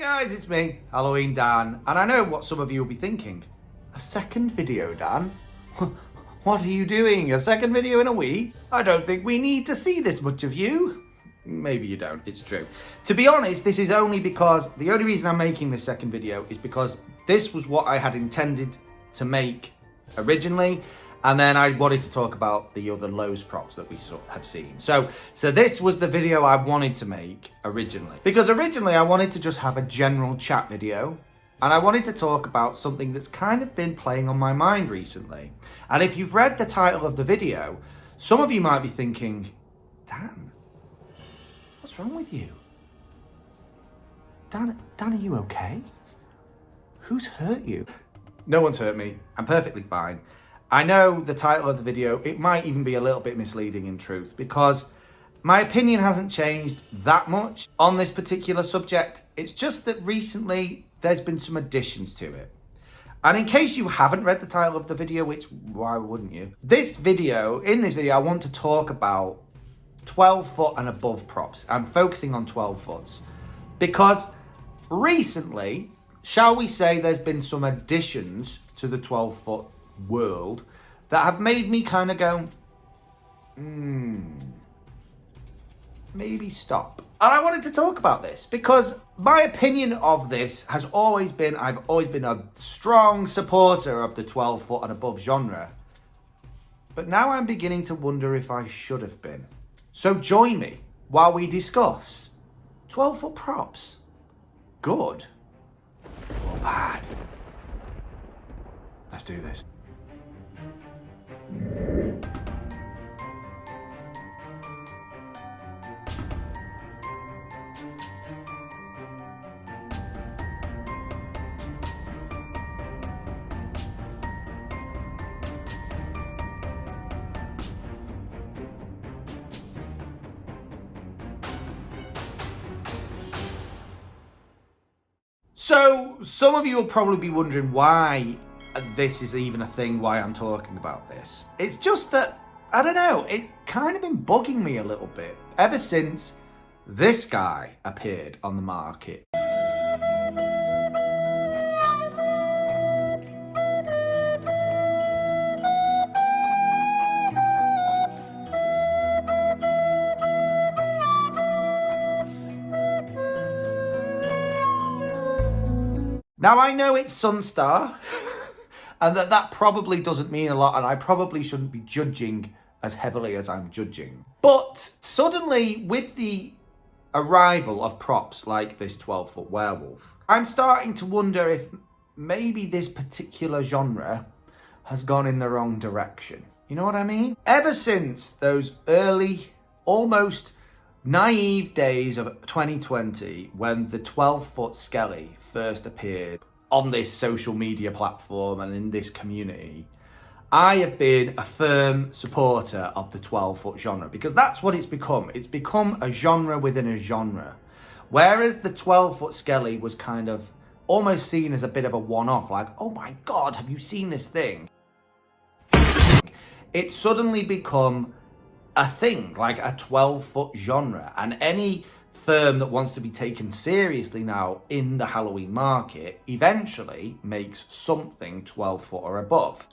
guys, it's me, Halloween Dan, and I know what some of you will be thinking. A second video, Dan? What are you doing? A second video in a week? I don't think we need to see this much of you. Maybe you don't, it's true. To be honest, this is only because, the only reason I'm making this second video is because this was what I had intended to make originally, and then I wanted to talk about the other Lowe's props that we have seen. So this was the video I wanted to make originally. Because originally I wanted to just have a general chat video, and I wanted to talk about something that's kind of been playing on my mind recently. And if you've read the title of the video, some of you might be thinking, Dan, what's wrong with you? Dan, are you okay? Who's hurt you? No one's hurt me. I'm perfectly fine. I know the title of the video, it might even be a little bit misleading in truth, because my opinion hasn't changed that much on this particular subject. It's just that recently there's been some additions to it. And in case you haven't read the title of the video, which why wouldn't you? In this video, I want to talk about 12 foot and above props. I'm focusing on 12 foots because recently, shall we say, there's been some additions to the 12 foot world that have made me kind of go, maybe stop. And I wanted to talk about this because my opinion of this has always been, I've always been a strong supporter of the 12 foot and above genre. But now I'm beginning to wonder if I should have been. So join me while we discuss 12 foot props. Good or bad? Let's do this. So, some of you will probably be wondering why this is even a thing, why I'm talking about this. It's just that, I don't know, it kind of been bugging me a little bit ever since this guy appeared on the market. Now, I know it's Sunstar, and that probably doesn't mean a lot, and I probably shouldn't be judging as heavily as I'm judging. But suddenly, with the arrival of props like this 12-foot werewolf, I'm starting to wonder if maybe this particular genre has gone in the wrong direction. You know what I mean? Ever since those early, almost naive days of 2020, when the 12-foot Skelly first appeared on this social media platform and in this community, I have been a firm supporter of the 12-foot genre because that's what it's become. It's become a genre within a genre. Whereas the 12-foot Skelly was kind of almost seen as a bit of a one-off, like, oh my God, have you seen this thing? It's suddenly become a thing, like a 12-foot genre, and any firm that wants to be taken seriously now in the Halloween market eventually makes something 12 foot or above.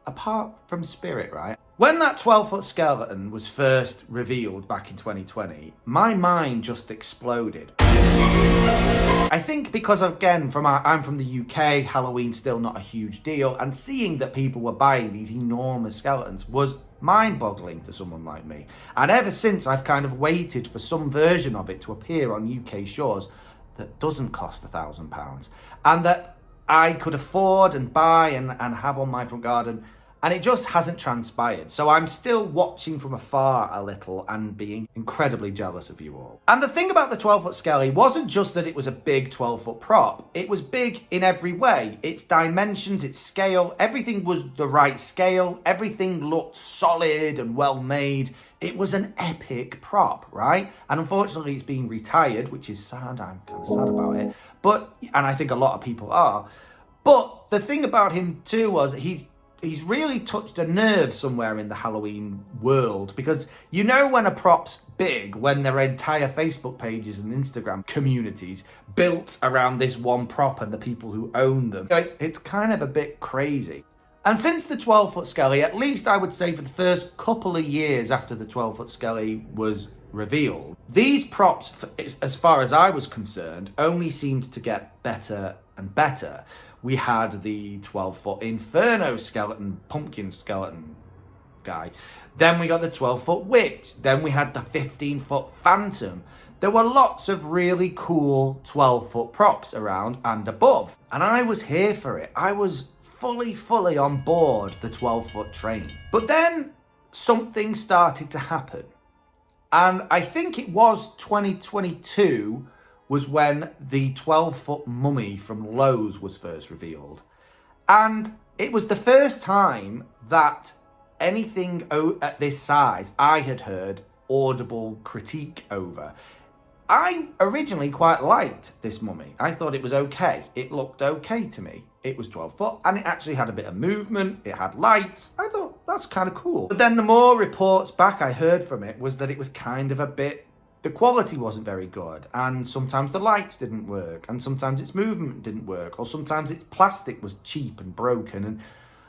Apart from Spirit, right? When that 12-foot skeleton was first revealed back in 2020, my mind just exploded. I think because, again, I'm from the UK, Halloween's still not a huge deal, and seeing that people were buying these enormous skeletons was mind-boggling to someone like me. And ever since, I've kind of waited for some version of it to appear on UK shores that doesn't cost £1,000 and that I could afford and buy and have on my front garden. And it just hasn't transpired. So I'm still watching from afar a little and being incredibly jealous of you all. And the thing about the 12-foot Skelly wasn't just that it was a big 12-foot prop. It was big in every way. Its dimensions, its scale, everything was the right scale. Everything looked solid and well made. It was an epic prop, right? And unfortunately, it's being retired, which is sad. I'm kind of sad about it. And I think a lot of people are. But the thing about him too was he's really touched a nerve somewhere in the Halloween world, because you know when a prop's big, when their entire Facebook pages and Instagram communities built around this one prop and the people who own them. It's kind of a bit crazy. And since the 12-foot Skelly, at least I would say for the first couple of years after the 12-foot Skelly was revealed, these props, as far as I was concerned, only seemed to get better and better. We had the 12-foot Inferno skeleton, pumpkin skeleton guy. Then we got the 12-foot Witch. Then we had the 15-foot Phantom. There were lots of really cool 12-foot props around and above. And I was here for it. I was fully on board the 12-foot train. But then something started to happen. And I think it was 2022 was when the 12-foot mummy from Lowe's was first revealed. And it was the first time that anything at this size I had heard audible critique over. I originally quite liked this mummy. I thought it was okay. It looked okay to me. It was 12 foot and it actually had a bit of movement. It had lights. I thought that's kind of cool. But then the more reports back I heard from it was that it was kind of a bit, the quality wasn't very good, and sometimes the lights didn't work, and sometimes its movement didn't work, or sometimes its plastic was cheap and broken, and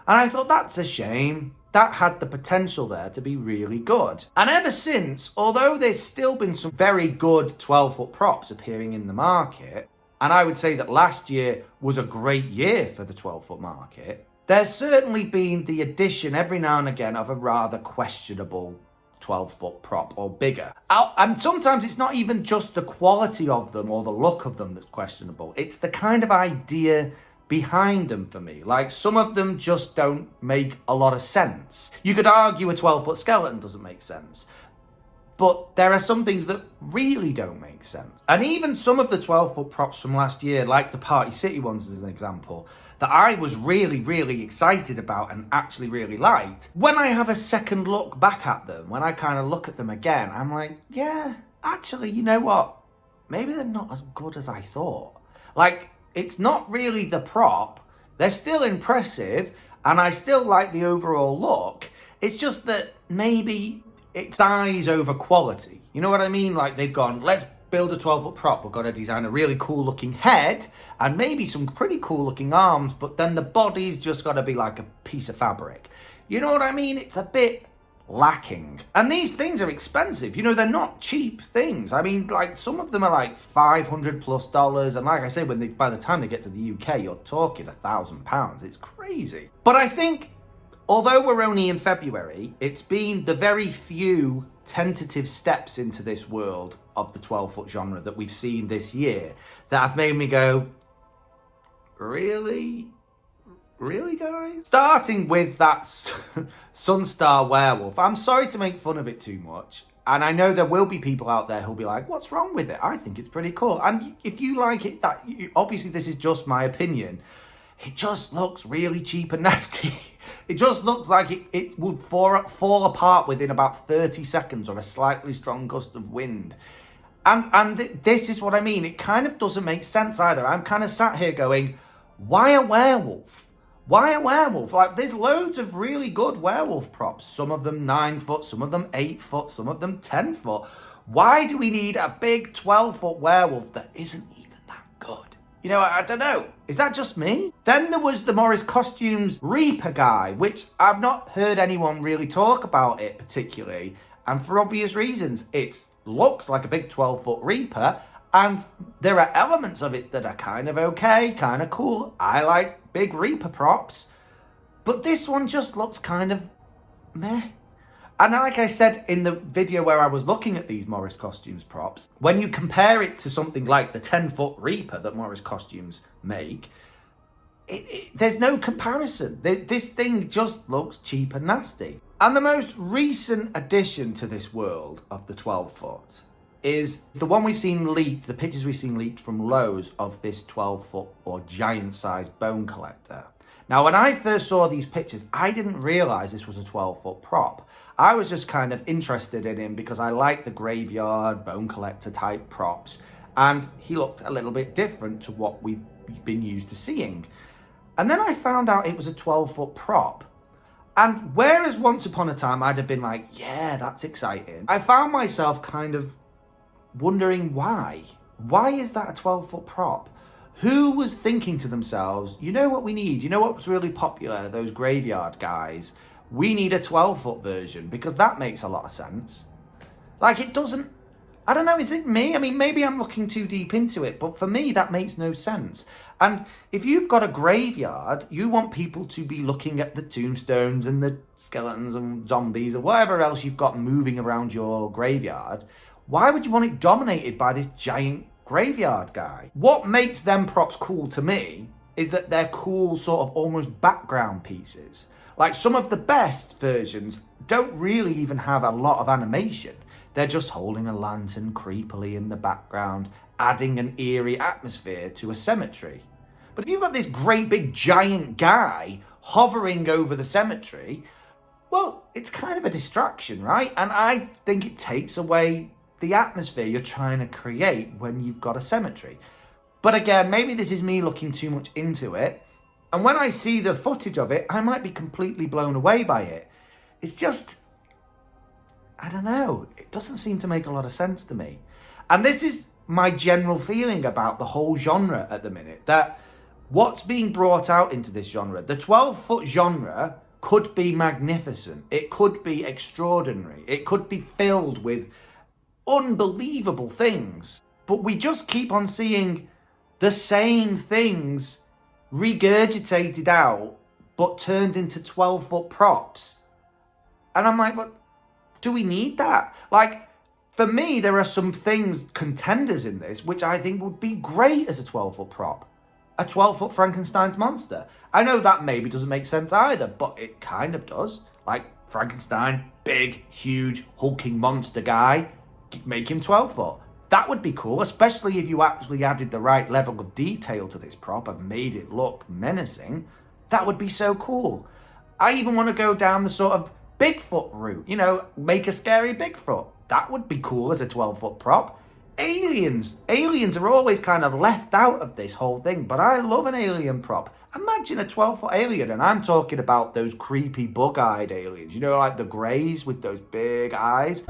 I thought that's a shame. That had the potential there to be really good. And ever since, although there's still been some very good 12-foot props appearing in the market, and I would say that last year was a great year for the 12-foot market, there's certainly been the addition every now and again of a rather questionable 12-foot prop or bigger. And sometimes it's not even just the quality of them or the look of them that's questionable. It's the kind of idea behind them for me. Like, some of them just don't make a lot of sense. You could argue a 12-foot skeleton doesn't make sense, but there are some things that really don't make sense. And even some of the 12-foot props from last year, like the Party City ones as an example, that I was really excited about and actually really liked, when I have a second look back at them, when I kind of look at them again, I'm like, yeah, actually, you know what? Maybe they're not as good as I thought. Like, it's not really the prop. They're still impressive, and I still like the overall look. It's just that maybe it's size over quality. You know what I mean? Like, they've gone, let's build a 12-foot prop. We've got to design a really cool looking head and maybe some pretty cool looking arms, but then the body's just got to be like a piece of fabric. You know what I mean? It's a bit lacking. And these things are expensive. You know, they're not cheap things. I mean, like, some of them are like $500+, and like I say, by the time they get to the UK, you're talking £1,000. It's crazy. But I think, although we're only in February, it's been the very few tentative steps into this world of the 12-foot genre that we've seen this year that have made me go, really? Really, guys? Starting with that Sunstar werewolf. I'm sorry to make fun of it too much, and I know there will be people out there who'll be like, what's wrong with it? I think it's pretty cool. And if you like it, obviously this is just my opinion, it just looks really cheap and nasty. It just looks like it would fall apart within about 30 seconds or a slightly strong gust of wind. And this is what I mean. It kind of doesn't make sense either. I'm kind of sat here going, why a werewolf? Why a werewolf? Like, there's loads of really good werewolf props. Some of them 9 foot, some of them 8 foot, some of them 10 foot. Why do we need a big 12-foot werewolf that isn't even that good? You know, I don't know. Is that just me? Then there was the Morris Costumes Reaper guy, which I've not heard anyone really talk about it particularly. And for obvious reasons, it looks like a big 12-foot Reaper. And there are elements of it that are kind of okay, kind of cool. I like big Reaper props. But this one just looks kind of meh. And like I said in the video where I was looking at these Morris Costumes props, when you compare it to something like the 10-foot Reaper that Morris Costumes make, there's no comparison. This thing just looks cheap and nasty. And the most recent addition to this world of the 12-foot is the one we've seen leaked, the pictures we've seen leaked from Lowe's of this 12-foot or giant-sized bone collector. Now, when I first saw these pictures, I didn't realise this was a 12-foot prop. I was just kind of interested in him because I like the graveyard, bone collector type props, and he looked a little bit different to what we've been used to seeing. And then I found out it was a 12-foot prop, And whereas once upon a time I'd have been like, yeah, that's exciting, I found myself kind of wondering why. Why is that a 12-foot prop? Who was thinking to themselves, you know what we need? You know what's really popular? Those graveyard guys. We need a 12-foot version because that makes a lot of sense. Like, it doesn't, I don't know, is it me? I mean, maybe I'm looking too deep into it, but for me, that makes no sense. And if you've got a graveyard, you want people to be looking at the tombstones and the skeletons and zombies or whatever else you've got moving around your graveyard. Why would you want it dominated by this giant graveyard guy? What makes them props cool to me is that they're cool sort of almost background pieces. Like, some of the best versions don't really even have a lot of animation. They're just holding a lantern creepily in the background, adding an eerie atmosphere to a cemetery. But if you've got this great big giant guy hovering over the cemetery, well, it's kind of a distraction, right? And I think it takes away the atmosphere you're trying to create when you've got a cemetery. But again, maybe this is me looking too much into it. And when I see the footage of it, I might be completely blown away by it. It's just, I don't know, it doesn't seem to make a lot of sense to me. And this is my general feeling about the whole genre at the minute, that what's being brought out into this genre, the 12-foot genre could be magnificent. It could be extraordinary. It could be filled with unbelievable things. But we just keep on seeing the same things regurgitated out, but turned into 12-foot props. And I'm like, what? Do we need that? Like, for me, there are some things, contenders in this, which I think would be great as a 12-foot prop. A 12-foot Frankenstein's monster. I know that maybe doesn't make sense either, but it kind of does. Like, Frankenstein, big, huge, hulking monster guy, make him 12-foot. That would be cool, especially if you actually added the right level of detail to this prop and made it look menacing. That would be so cool. I even want to go down the sort of Bigfoot route, you know, make a scary Bigfoot. That would be cool as a 12-foot prop. Aliens are always kind of left out of this whole thing, but I love an alien prop. Imagine a 12-foot alien, and I'm talking about those creepy bug-eyed aliens, you know, like the Greys with those big eyes.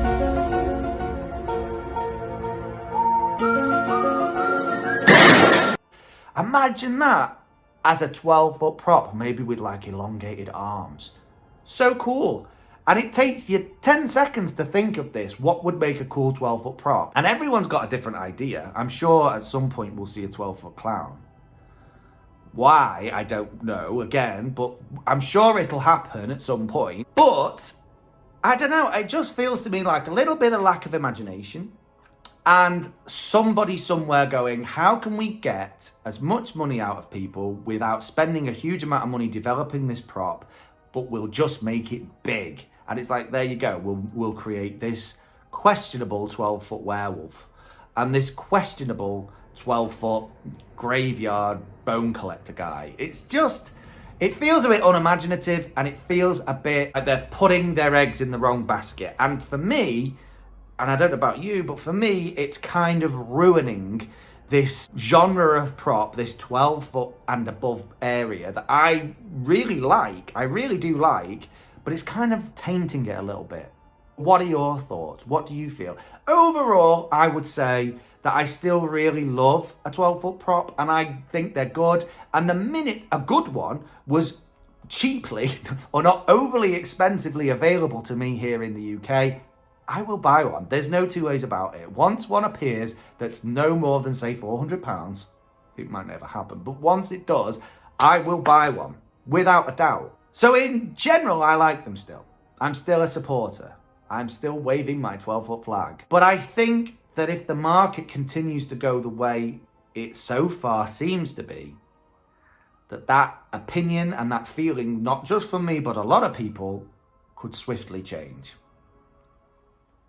Imagine that as a 12-foot prop, maybe with like elongated arms. So cool. And it takes you 10 seconds to think of this. What would make a cool 12-foot prop? And everyone's got a different idea. I'm sure at some point we'll see a 12-foot clown. Why? I don't know, again, but I'm sure it'll happen at some point. But, I don't know, it just feels to me like a little bit of lack of imagination. And somebody somewhere going, how can we get as much money out of people without spending a huge amount of money developing this prop, but we'll just make it big? And it's like, there you go, we'll create this questionable 12-foot werewolf and this questionable 12-foot graveyard bone collector guy. It's just, it feels a bit unimaginative, and it feels a bit like they're putting their eggs in the wrong basket. And for me, and I don't know about you, but for me, it's kind of ruining this genre of prop, this 12-foot and above area that I really like. I really do like, but it's kind of tainting it a little bit. What are your thoughts? What do you feel? Overall, I would say that I still really love a 12-foot prop, and I think they're good. And the minute a good one was cheaply or not overly expensively available to me here in the UK, I will buy one. There's no two ways about it. Once one appears that's no more than, say, £400, it might never happen, but once it does, I will buy one, without a doubt. So in general, I like them still. I'm still a supporter. I'm still waving my 12-foot flag. But I think that if the market continues to go the way it so far seems to be, that opinion and that feeling, not just for me, but a lot of people, could swiftly change.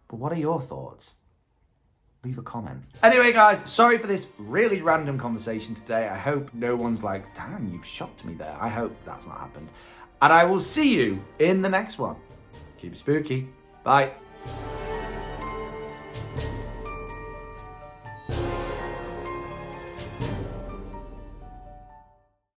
But what are your thoughts? Leave a comment. Anyway, guys, sorry for this really random conversation today. I hope no one's like, damn, you've shocked me there. I hope that's not happened. And I will see you in the next one. Keep it spooky. Bye.